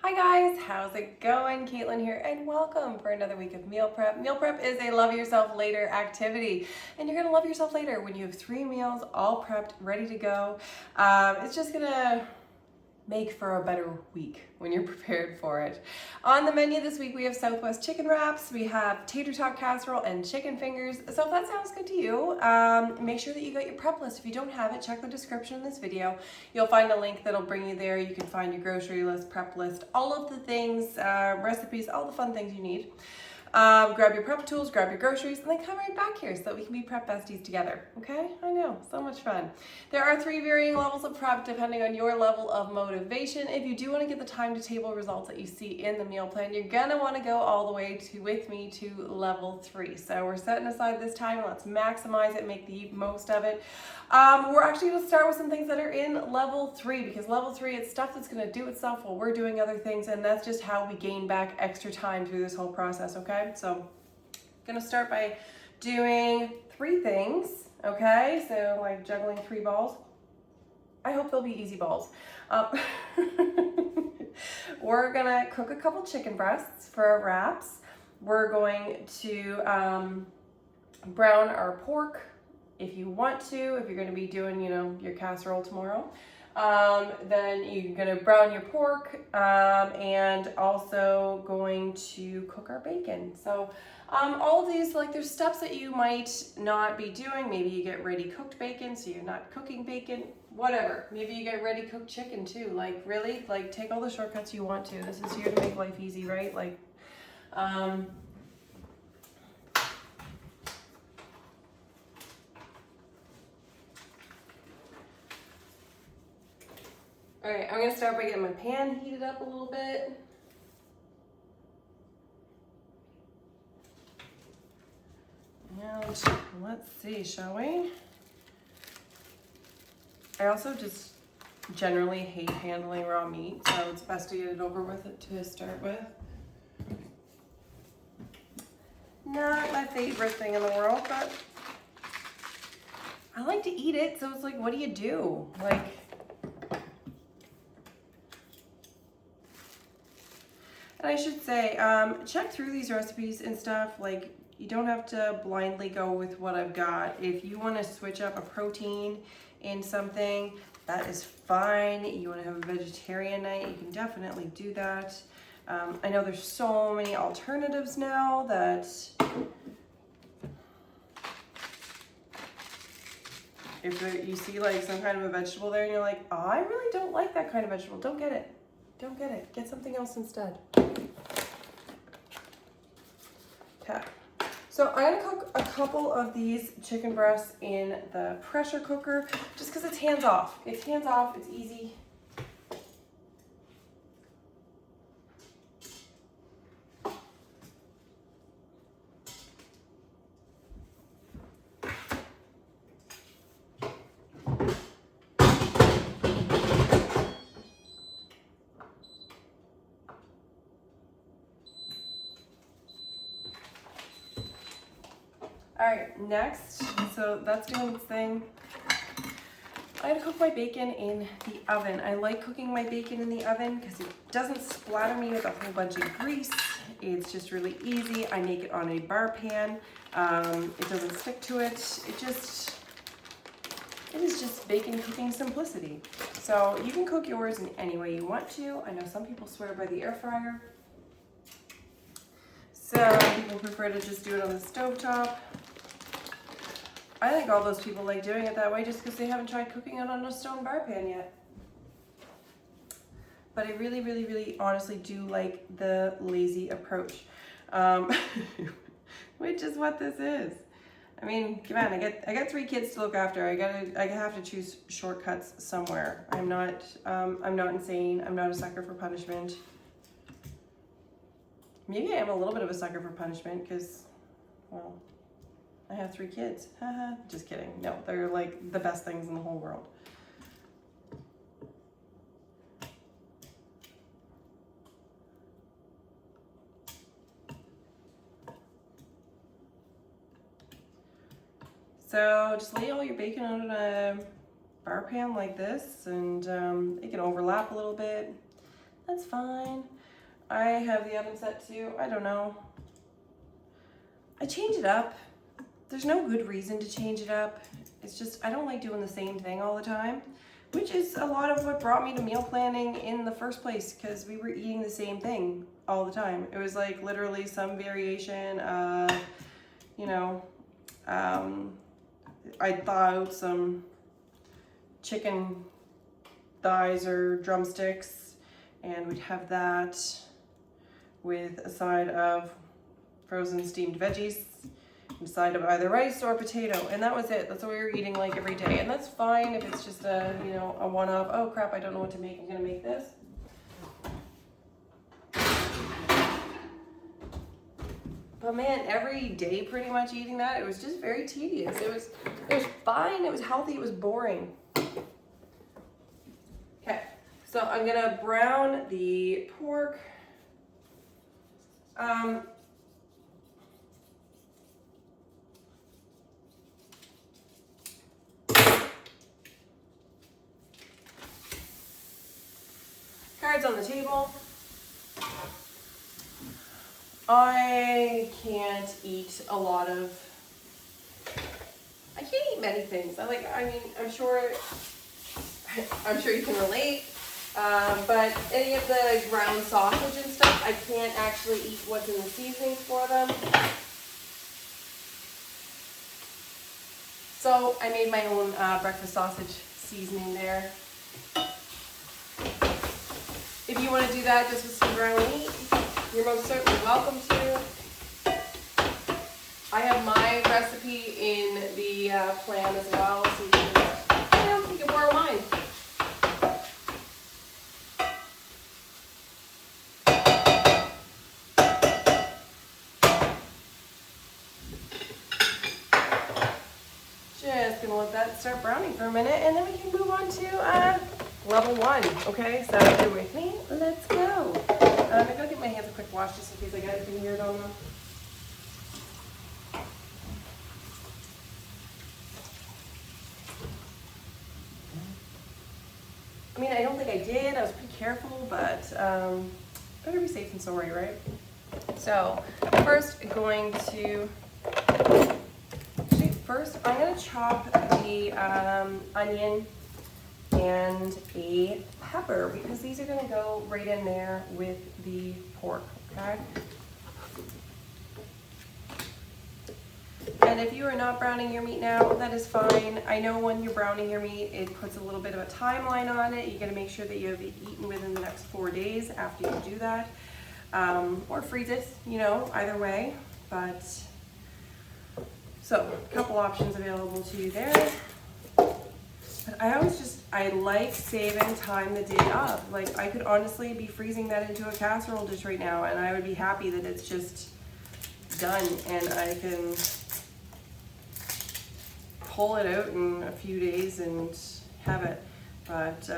Hi guys, how's it going? Caitlin here and welcome for another week of meal prep. Meal prep is a love yourself later activity and you're gonna love yourself later when you have 3 meals all prepped, ready to go. It's just gonna make for a better week when you're prepared for it. On the menu this week we have Southwest chicken wraps, we have Tater Tot Casserole and chicken fingers. So if that sounds good to you, make sure that you got your prep list. If you don't have it, check the description of this video. You'll find a link that'll bring you there. You can find your grocery list, prep list, all of the things, recipes, all the fun things you need. Grab your prep tools, grab your groceries, and then come right back here so that we can be prep besties together, okay? I know, so much fun. There are 3 varying levels of prep depending on your level of motivation. If you do want to get the time to table results that you see in the meal plan, you're gonna want to go all the way with me to level 3. So we're setting aside this time and let's maximize it, make the most of it. We're actually gonna start with some things that are in level 3 because level 3, it's stuff that's gonna do itself while we're doing other things, and that's just how we gain back extra time through this whole process, okay? So I'm gonna start by doing 3 things, okay? So like juggling 3 balls. I hope they'll be easy balls. We're gonna cook a couple chicken breasts for our wraps. We're going to brown our pork if you want to, if you're gonna be doing, your casserole tomorrow. Then you're gonna brown your pork and also going to cook our bacon. So all of these, like, there's steps that you might not be doing. Maybe you get ready cooked bacon, so you're not cooking bacon, whatever. Maybe you get ready cooked chicken too. Like, really, like, take all the shortcuts you want to. This is here to make life easy, right? Like, all right, I'm gonna start by getting my pan heated up a little bit. And let's see, shall we? I also just generally hate handling raw meat, so it's best to get it over with it to start with. Not my favorite thing in the world, but I like to eat it, so it's like, what do you do? Like, and I should say, check through these recipes and stuff. Like, you don't have to blindly go with what I've got. If you want to switch up a protein in something, that is fine. You want to have a vegetarian night, you can definitely do that. I know there's so many alternatives now that if you see like some kind of a vegetable there and you're like, oh, I really don't like that kind of vegetable, don't get it. Don't get it. Get something else instead. Okay. So I'm gonna cook a couple of these chicken breasts in the pressure cooker just because it's hands off. It's hands off, it's easy. All right, next, so that's doing its thing. I'm gonna cook my bacon in the oven. I like cooking my bacon in the oven because it doesn't splatter me with a whole bunch of grease. It's just really easy. I make it on a bar pan. It doesn't stick to it. It is just bacon cooking simplicity. So you can cook yours in any way you want to. I know some people swear by the air fryer. Some people prefer to just do it on the stovetop. I think all those people like doing it that way just because they haven't tried cooking it on a stone bar pan yet. But I really, really, really honestly do like the lazy approach, which is what this is. I mean, come on, I got 3 kids to look after. I have to choose shortcuts somewhere. I'm not insane. I'm not a sucker for punishment. Maybe I am a little bit of a sucker for punishment because, well, I have 3 kids. Haha, just kidding. No, they're like the best things in the whole world. So just lay all your bacon on a bar pan like this, and it can overlap a little bit. That's fine. I have the oven set to, I don't know. I change it up. There's no good reason to change it up. It's just, I don't like doing the same thing all the time, which is a lot of what brought me to meal planning in the first place, because we were eating the same thing all the time. It was like literally some variation of, you know, I thought out some chicken thighs or drumsticks, and we'd have that with a side of frozen steamed veggies, a side of either rice or potato, and that was it. That's what we were eating like every day, and that's fine if it's just a, you know, a one-off. Oh crap, I don't know what to make. I'm gonna make this. But man, every day pretty much eating that, it was just very tedious. It was fine, it was healthy, it was boring. Okay, so I'm gonna brown the pork. Cards on the table. I can't eat a lot of, I can't eat many things. I mean, I'm sure you can relate, but any of the ground sausage and stuff, I can't actually eat what's in the seasoning for them. So I made my own breakfast sausage seasoning there. If you want to do that just with some ground meat, you're most certainly welcome to. I have my recipe in the plan as well, so you can borrow mine. Just gonna let that start browning for a minute, and then we can move on to level 1. Okay, so if you're with me, let's go. I'm gonna give my hands a quick wash just in case I got anything weird on them. I mean, I don't think I did. I was pretty careful, but better be safe than sorry, right? So first, I'm going to chop the onion and a pepper, because these are going to go right in there with the pork, okay? And if you are not browning your meat now, that is fine. I know when you're browning your meat, it puts a little bit of a timeline on it. You got to make sure that you have it eaten within the next 4 days after you do that, or freeze it, you know, either way. But so a couple options available to you there. But I like saving time the day of. Like, I could honestly be freezing that into a casserole dish right now, and I would be happy that it's just done and I can pull it out in a few days and have it. But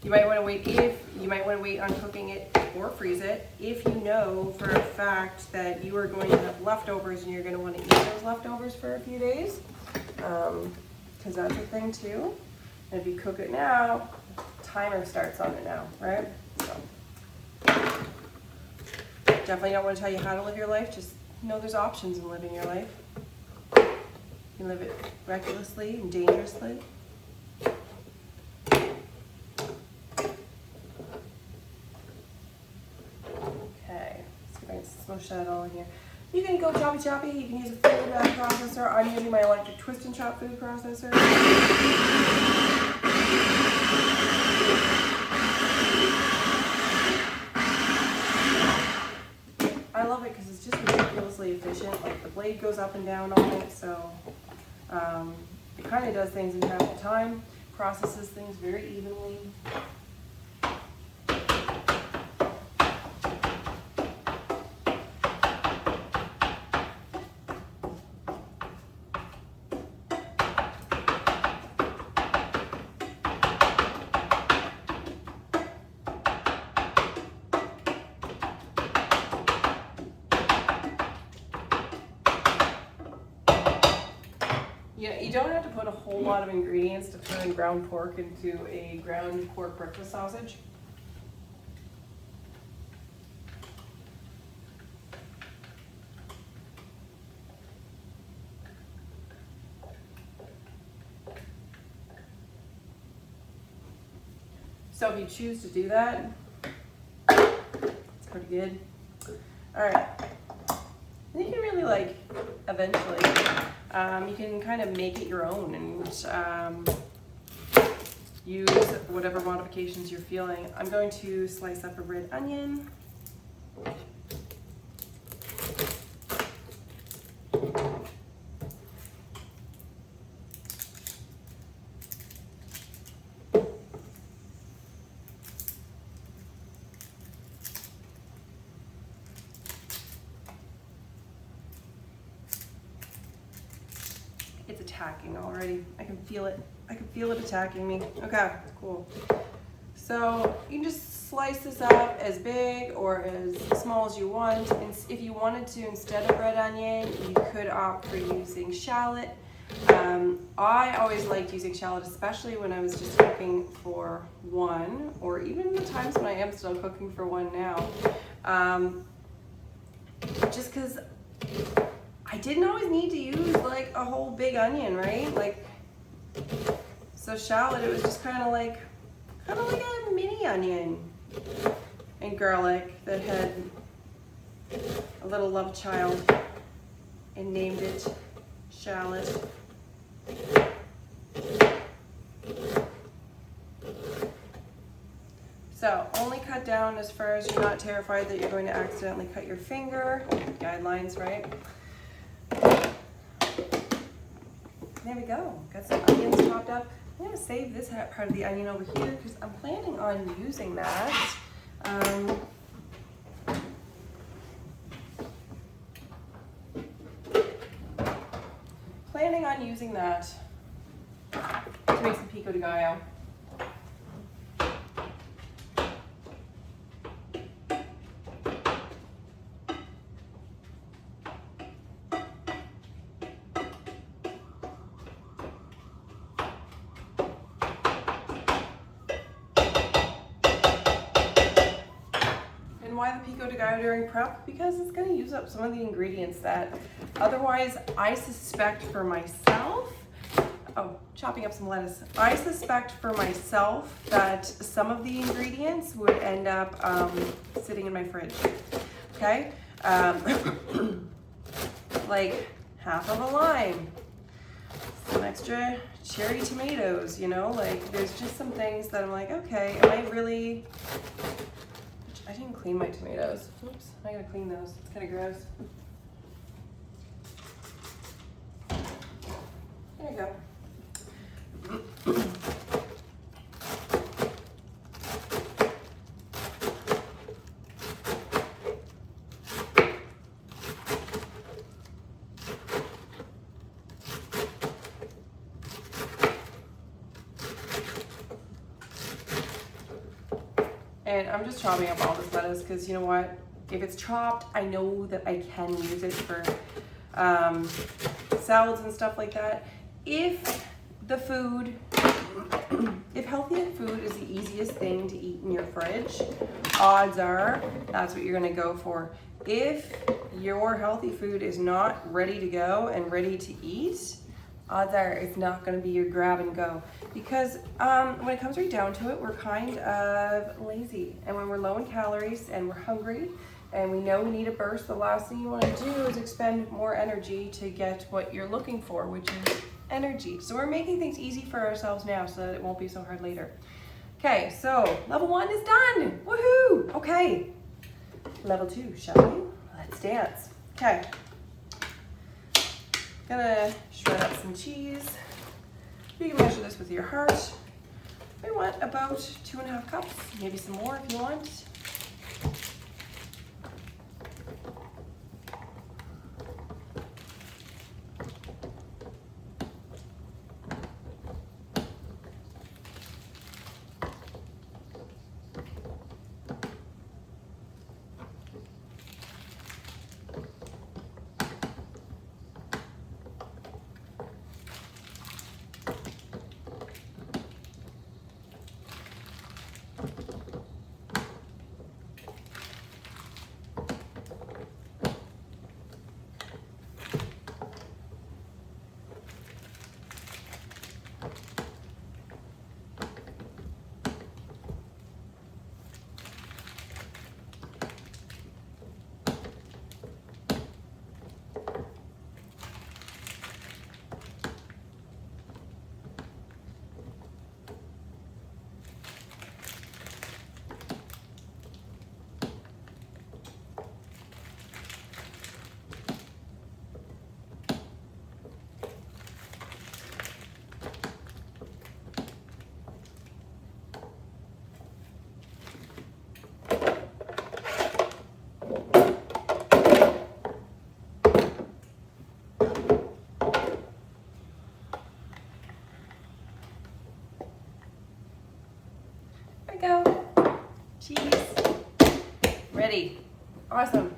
you might want to wait on cooking it or freeze it if you know for a fact that you are going to have leftovers and you're going to want to eat those leftovers for a few days, because that's a thing too. And if you cook it now, timer starts on it now, right? So definitely don't want to tell you how to live your life. Just know there's options in living your life. You can live it recklessly and dangerously. Okay, so I can smush that all in here. You can go choppy choppy. You can use a food processor. I'm using my electric twist and chop food processor. I love it because it's just ridiculously efficient. Like, the blade goes up and down on it, so it kind of does things in half the time, processes things very evenly. Yeah, you don't have to put a whole lot of ingredients to turn ground pork into a ground pork breakfast sausage. So if you choose to do that, it's pretty good. All right. And you can really like, eventually, you can kind of make it your own and use whatever modifications you're feeling. I'm going to slice up a red onion. It's attacking already. I can feel it. I can feel it attacking me. Okay, cool. So you can just slice this up as big or as small as you want. And if you wanted to, instead of red onion, you could opt for using shallot. I always liked using shallot, especially when I was just cooking for one, or even the times when I am still cooking for one now. Just because I didn't always need to use like a whole big onion, right? Like, so shallot, it was just kind of like a mini onion, and garlic that had a little love child and named it shallot. So only cut down as far as you're not terrified that you're going to accidentally cut your finger. Guidelines, right? There we go. Got some onions chopped up. I'm going to save this part of the onion over here because I'm planning on using that. Planning on using that to make some pico de gallo. Why the pico de gallo during prep? Because it's going to use up some of the ingredients that otherwise I suspect for myself. Oh, chopping up some lettuce. I suspect for myself that some of the ingredients would end up sitting in my fridge. Okay, like half of a lime, some extra cherry tomatoes. You know, like there's just some things that I'm like, okay, am I really? I didn't clean my tomatoes. Oops, I gotta clean those. It's kind of gross. There you go. And I'm just chopping up all this lettuce because you know what? If it's chopped, I know that I can use it for salads and stuff like that. If healthy food is the easiest thing to eat in your fridge, odds are that's what you're gonna go for. If your healthy food is not ready to go and ready to eat, odds are it's not going to be your grab and go, because when it comes right down to it, we're kind of lazy, and when we're low in calories and we're hungry and we know we need a burst, the last thing you want to do is expend more energy to get what you're looking for, which is energy. So we're making things easy for ourselves now so that it won't be so hard later. Okay, so level 1 is done. Woohoo! Okay, level 2, shall we? Let's dance. Okay. Gonna shred up some cheese. You can measure this with your heart. We want about 2.5 cups, maybe some more if you want. Cheese. Ready. Awesome.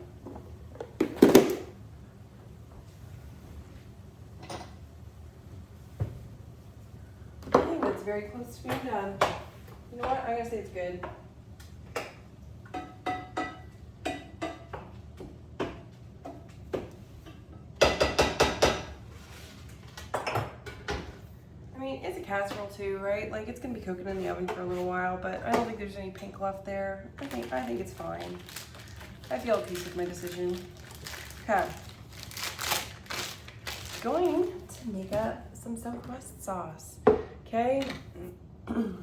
I think that's very close to being done. You know what? I'm going to say it's good. It's a casserole too, right? Like, it's gonna be cooking in the oven for a little while, but I don't think there's any pink left there. I think it's fine. I feel at peace with my decision. Okay. Going to make up some Southwest sauce. Okay. The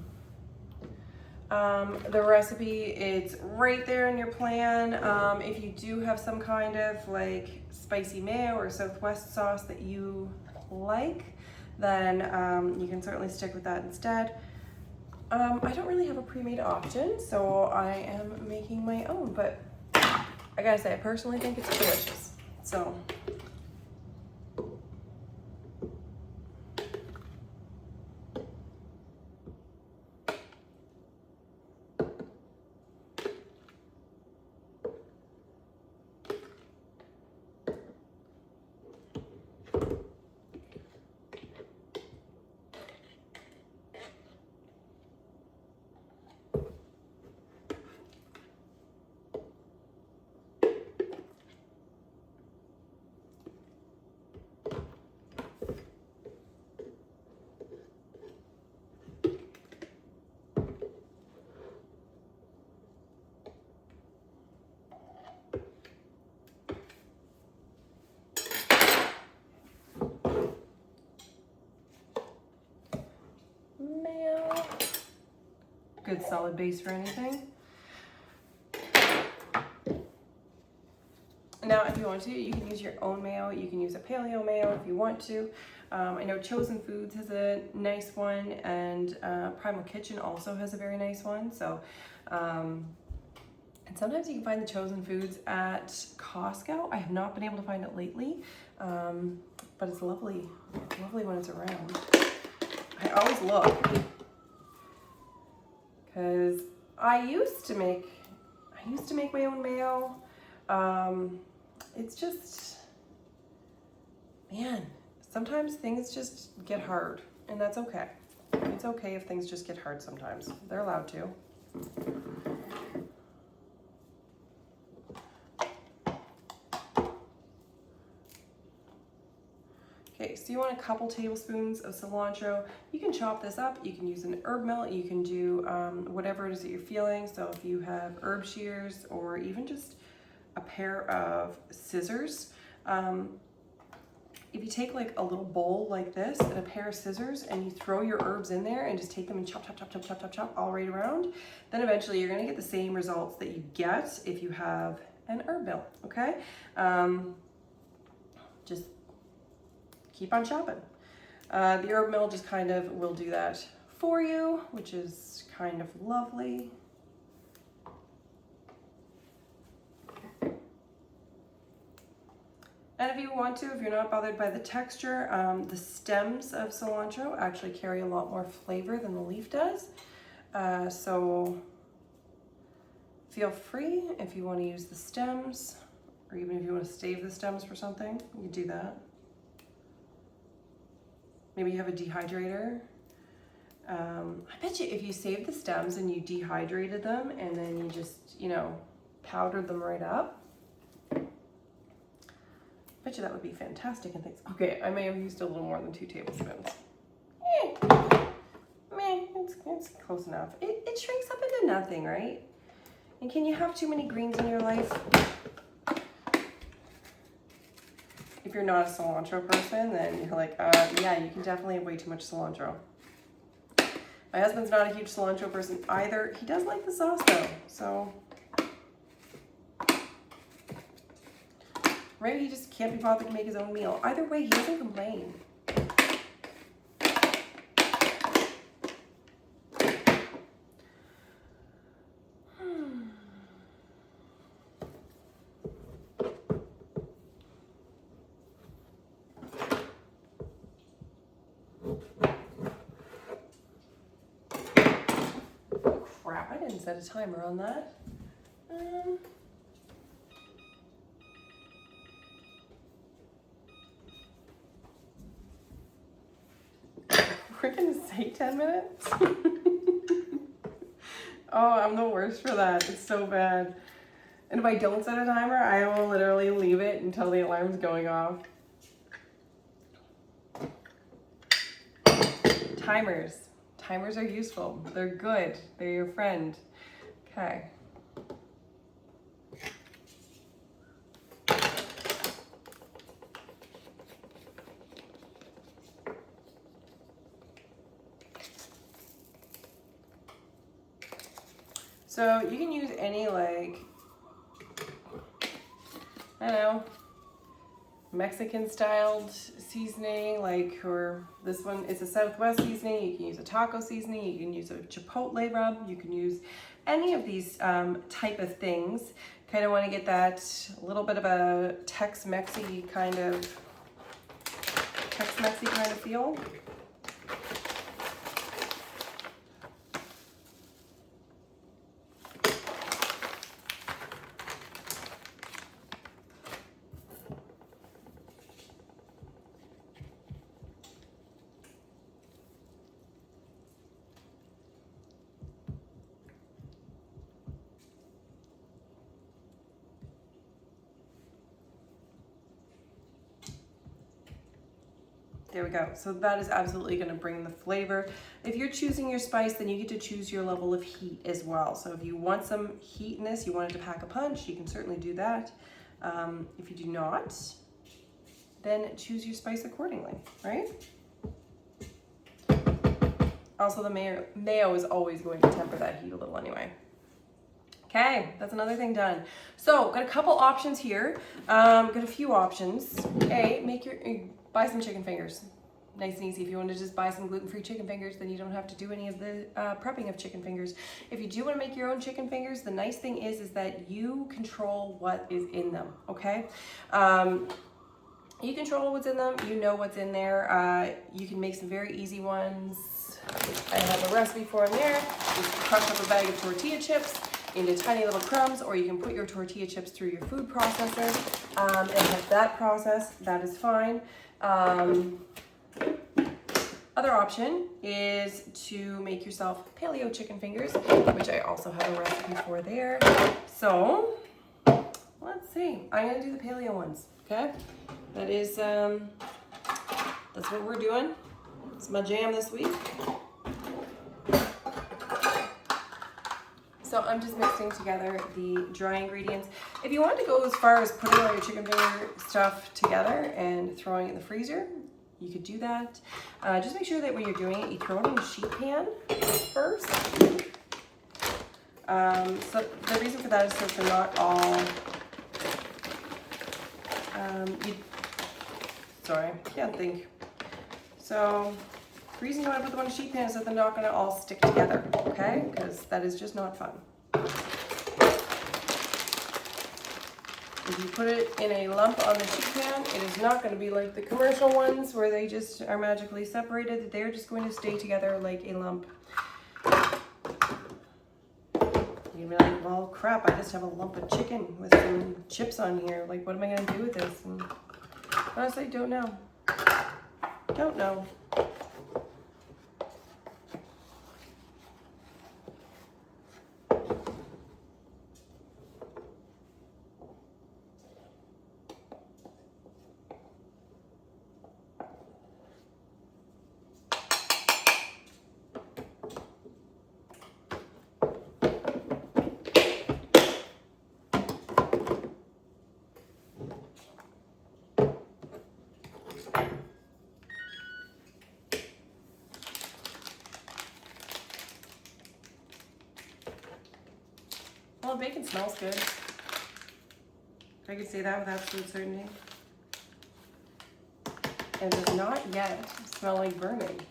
recipe, it's right there in your plan. If you do have some kind of like spicy mayo or Southwest sauce that you like, then you can certainly stick with that instead. I don't really have a pre-made option, so I am making my own, but I gotta say, I personally think it's delicious. So. Mayo. Good solid base for anything. Now, if you want to, you can use your own mayo. You can use a paleo mayo if you want to. I know Chosen Foods has a nice one, and Primal Kitchen also has a very nice one. So, and sometimes you can find the Chosen Foods at Costco. I have not been able to find it lately, but it's lovely when it's around. I always look because I used to make my own mayo. It's just, man, sometimes things just get hard, and that's okay. It's okay if things just get hard sometimes. They're allowed to. Okay, so you want a couple tablespoons of cilantro. You can chop this up. You can use an herb mill. You can do whatever it is that you're feeling. So if you have herb shears or even just a pair of scissors, if you take like a little bowl like this and a pair of scissors and you throw your herbs in there and just take them and chop all right around, then eventually you're gonna get the same results that you get if you have an herb mill, okay? Just keep on chopping. The herb mill just kind of will do that for you, which is kind of lovely. And if you want to, if you're not bothered by the texture, the stems of cilantro actually carry a lot more flavor than the leaf does. So feel free if you want to use the stems, or even if you want to save the stems for something, you can do that. Maybe you have a dehydrator. I bet you if you saved the stems and you dehydrated them and then you just, powdered them right up, I bet you that would be fantastic and things. Okay, I may have used a little more than 2 tablespoons. It's close enough. It shrinks up into nothing, right? And can you have too many greens in your life? If you're not a cilantro person, then you're like, yeah, you can definitely have way too much cilantro. My husband's not a huge cilantro person either. He does like the sauce though, so. Maybe he just can't be bothered to make his own meal. Either way, he doesn't complain. Crap, I I didn't set a timer on that. We're gonna say 10 minutes? Oh, I'm the worst for that. It's so bad. And if I don't set a timer, I will literally leave it until the alarm's going off. Timers. Timers are useful. They're good. They're your friend. Okay. So you can use any, like, I don't know, Mexican styled seasoning, like, or this one is a Southwest seasoning. You can use a taco seasoning. You can use a chipotle rub. You can use any of these type of things. Kind of want to get that little bit of a Tex-Mexy kind of feel. There we go. So that is absolutely going to bring the flavor. If you're choosing your spice, then you get to choose your level of heat as well. So if you want some heat in this, you want it to pack a punch, you can certainly do that. If you do not, then choose your spice accordingly, right? Also, the mayo is always going to temper that heat a little anyway. Okay, that's another thing done. So, got a couple options here. Got a few options. Buy some chicken fingers. Nice and easy. If you want to just buy some gluten-free chicken fingers, then you don't have to do any of the prepping of chicken fingers. If you do want to make your own chicken fingers, the nice thing is that you control what is in them, okay? You control what's in them. You know what's in there. You can make some very easy ones. I have a recipe for them there. Just crush up a bag of tortilla chips into tiny little crumbs, or you can put your tortilla chips through your food processor and have that process. That is fine. Other option is to make yourself paleo chicken fingers, which I also have a recipe for there. So let's see. I'm gonna do the paleo ones. Okay, that is that's what we're doing. It's my jam this week. So I'm just mixing together the dry ingredients. If you want to go as far as putting all your chicken finger stuff together and throwing it in the freezer, you could do that. Just make sure that when you're doing it, you throw it in a sheet pan first. So the reason for that is so they're not all, sorry, I can't think. So the reason you want to put them on a sheet pan is that they're not going to all stick together, okay? Because that is just not fun. If you put it in a lump on the sheet pan, it is not going to be like the commercial ones where they just are magically separated. They're just going to stay together like a lump. You'd be like, well, crap, I just have a lump of chicken with some chips on here. Like, what am I going to do with this? And honestly, don't know. Don't know. Well, bacon smells good. I can say that with absolute certainty. And does not yet smell like burning.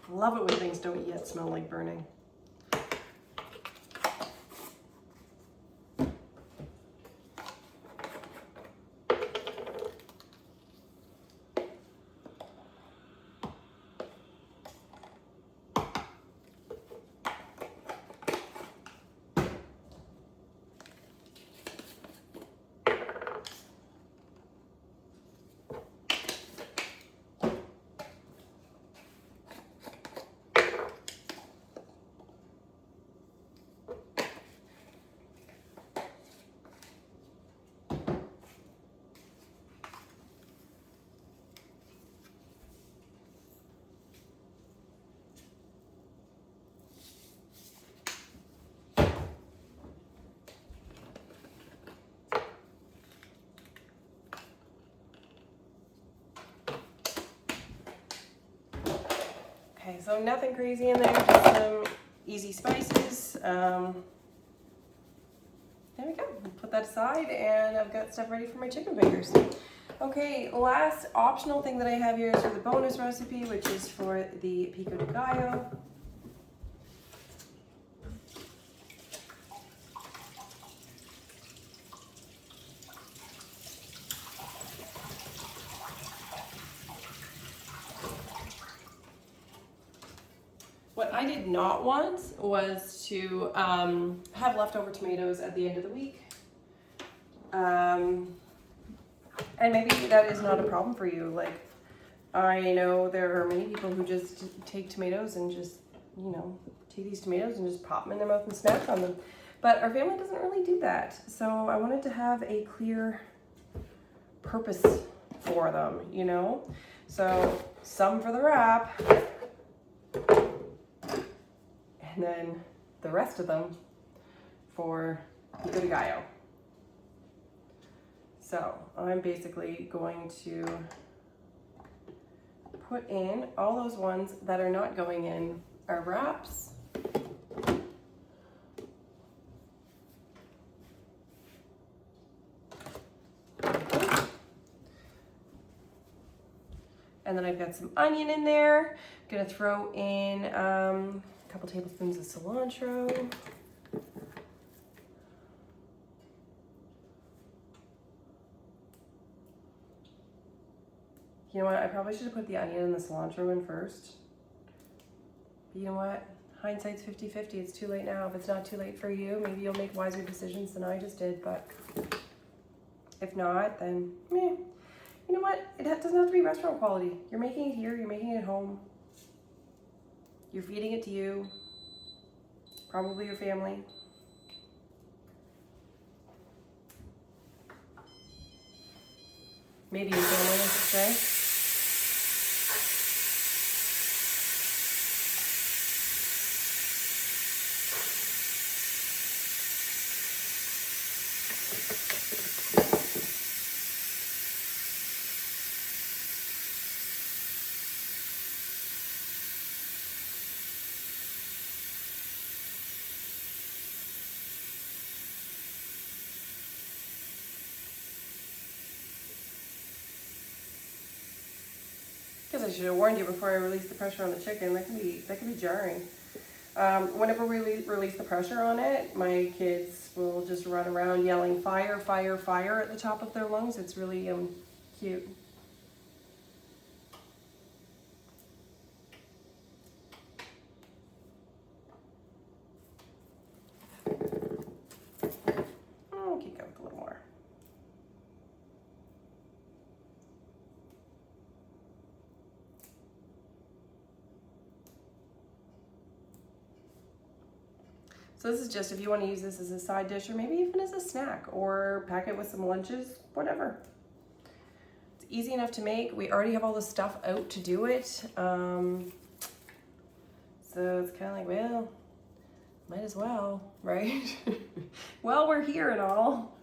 Love it when things don't yet smell like burning. Okay, so nothing crazy in there, just some easy spices. There we go. Put that aside, and I've got stuff ready for my chicken fingers. Okay, last optional thing that I have here is for the bonus recipe, which is for the pico de gallo. What I did not want was to have leftover tomatoes at the end of the week. And maybe that is not a problem for you. Like, I know there are many people who just take tomatoes and just, you know, take these tomatoes and just pop them in their mouth and snack on them. But our family doesn't really do that. So I wanted to have a clear purpose for them, you know? So some for the wrap, and then the rest of them for pico de gallo. So I'm basically going to put in all those ones that are not going in our wraps. And then I've got some onion in there. I'm gonna throw in a couple tablespoons of cilantro. You know what, I probably should have put the onion and the cilantro in first. But you know what, hindsight's 50-50, it's too late now. If it's not too late for you, maybe you'll make wiser decisions than I just did, but if not, then meh. You know what, it doesn't have to be restaurant quality. You're making it here, you're making it at home. You're feeding it to you, probably your family. Maybe your family, I should say. Because I should have warned you before I released the pressure on the chicken. That can be jarring. Whenever we release the pressure on it, my kids will just run around yelling fire, fire, fire at the top of their lungs. It's really cute. I'll keep going with a little more. So this is just if you want to use this as a side dish or maybe even as a snack or pack it with some lunches, whatever. It's easy enough to make. We already have all the stuff out to do it. So it's kind of like, well, might as well, right? Well, we're here and all.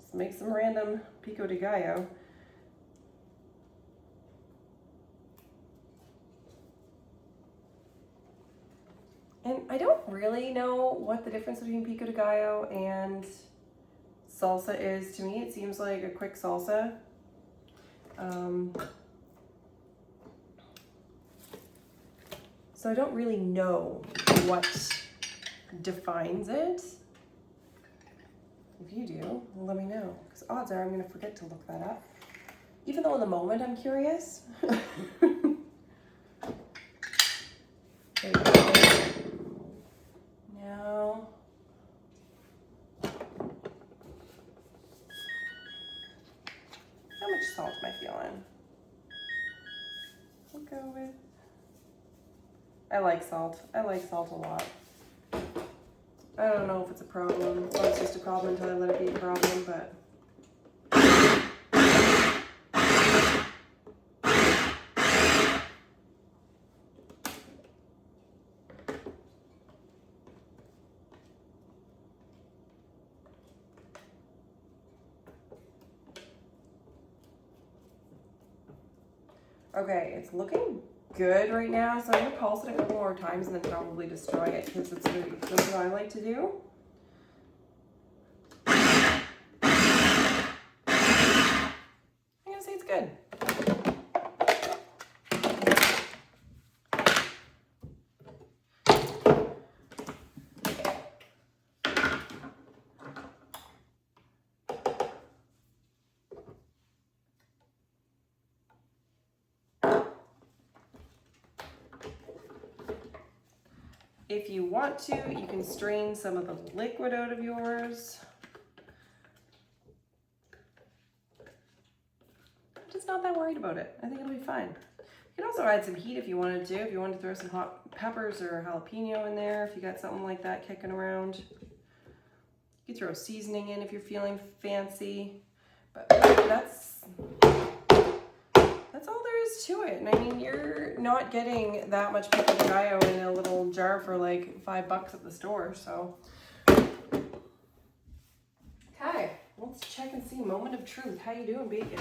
Just make some random pico de gallo. And I don't really know what the difference between pico de gallo and salsa is. To me, it seems like a quick salsa. So I don't really know what defines it. If you do, let me know, because odds are I'm going to forget to look that up. Even though in the moment I'm curious. There you go. Now, how much salt am I feeling? We'll go with, I like salt. I like salt a lot. I don't know if it's a problem or it's just a problem until I let it be a problem, but. Okay, it's looking good right now, so I'm gonna pulse it a couple more times and then probably destroy it because that's what I like to do. I'm gonna say it's good. If you want to, you can strain some of the liquid out of yours. I'm just not that worried about it. I think it'll be fine. You can also add some heat if you wanted to. If you wanted to throw some hot peppers or jalapeno in there, if you got something like that kicking around. You can throw seasoning in if you're feeling fancy. But that's all there is to it. And I mean, you're not getting that much pico de gallo in a little jar for like $5 at the store, so. Okay, let's check and see. Moment of truth. How you doing, bacon?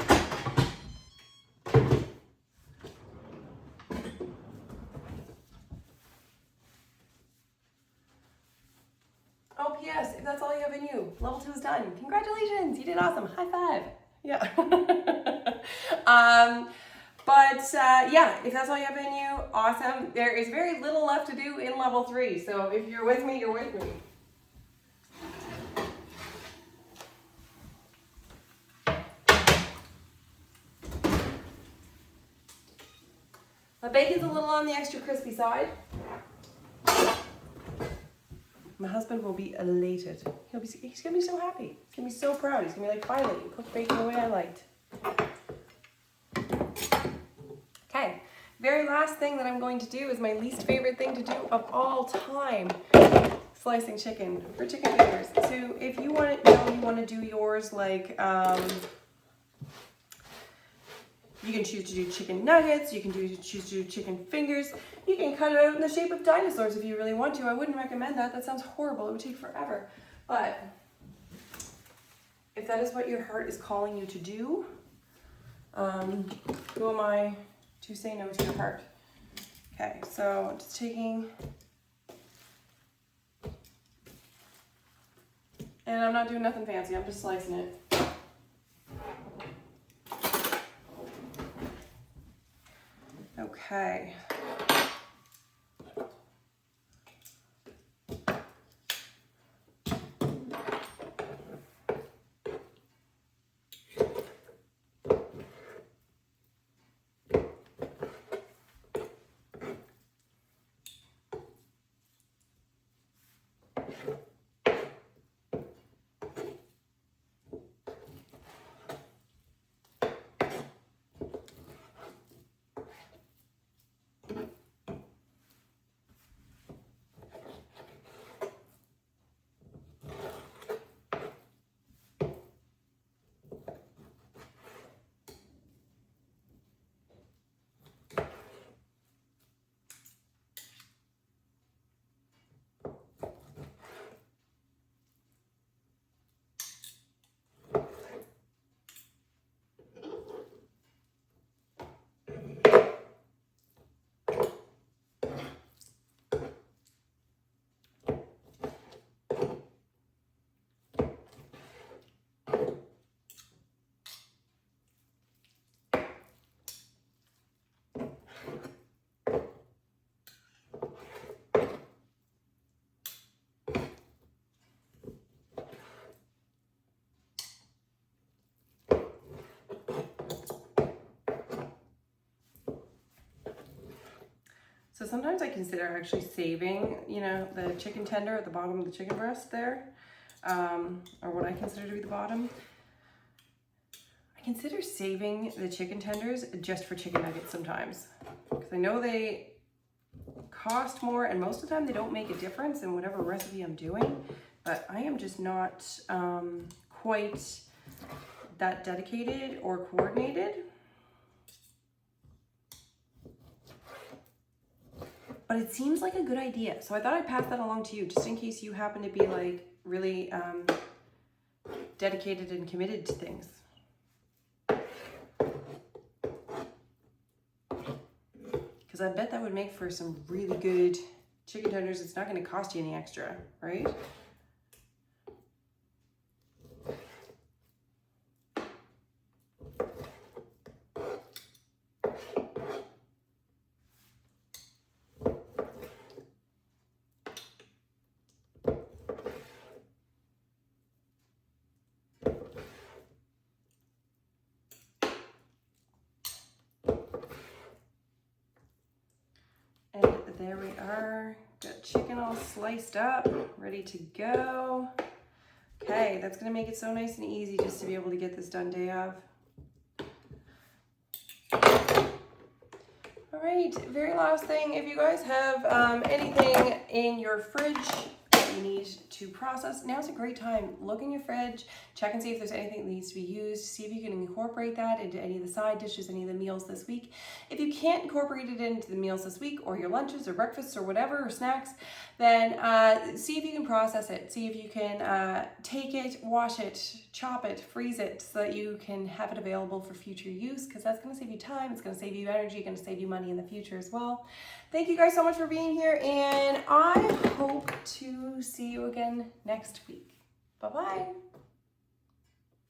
Oh, P.S. If that's all you have in you, level 2 is done. Congratulations, you did awesome. High five. Yeah. Yeah, if that's all you have in you, awesome. There is very little left to do in level 3, so if you're with me, you're with me. The bacon's a little on the extra crispy side. My husband will be elated. He's gonna be so happy. He's gonna be so proud. He's gonna be like, finally, you cooked bacon the way I liked. Okay, very last thing that I'm going to do is my least favorite thing to do of all time. Slicing chicken for chicken fingers. So if you want to do yours like, you can choose to do chicken nuggets, you can choose to do chicken fingers, you can cut it out in the shape of dinosaurs if you really want to. I wouldn't recommend that. That sounds horrible. It would take forever. But if that is what your heart is calling you to do, who am I to say no to your heart? Okay, so just taking, and I'm not doing nothing fancy, I'm just slicing it. Okay. So sometimes I consider actually saving, the chicken tender at the bottom of the chicken breast there, or what I consider to be the bottom. I consider saving the chicken tenders just for chicken nuggets sometimes, because I know they cost more and most of the time they don't make a difference in whatever recipe I'm doing, but I am just not quite that dedicated or coordinated. But it seems like a good idea. So I thought I'd pass that along to you just in case you happen to be like really dedicated and committed to things. Because because I bet that would make for some really good chicken tenders. It's not going to cost you any extra, right? And there we are, got chicken all sliced up, ready to go. Okay, that's gonna make it so nice and easy just to be able to get this done day of. All right, very last thing, if you guys have anything in your fridge that you need to process, now's a great time. Look in your fridge, check and see if there's anything that needs to be used, see if you can incorporate that into any of the side dishes, any of the meals this week. If you can't incorporate it into the meals this week, or your lunches or breakfasts or whatever, or snacks, then see if you can process it. See if you can take it, wash it, chop it, freeze it, so that you can have it available for future use, because that's going to save you time, it's going to save you energy, going to save you money in the future as well. Thank you guys so much for being here, and I hope to see you again next week. Bye-bye.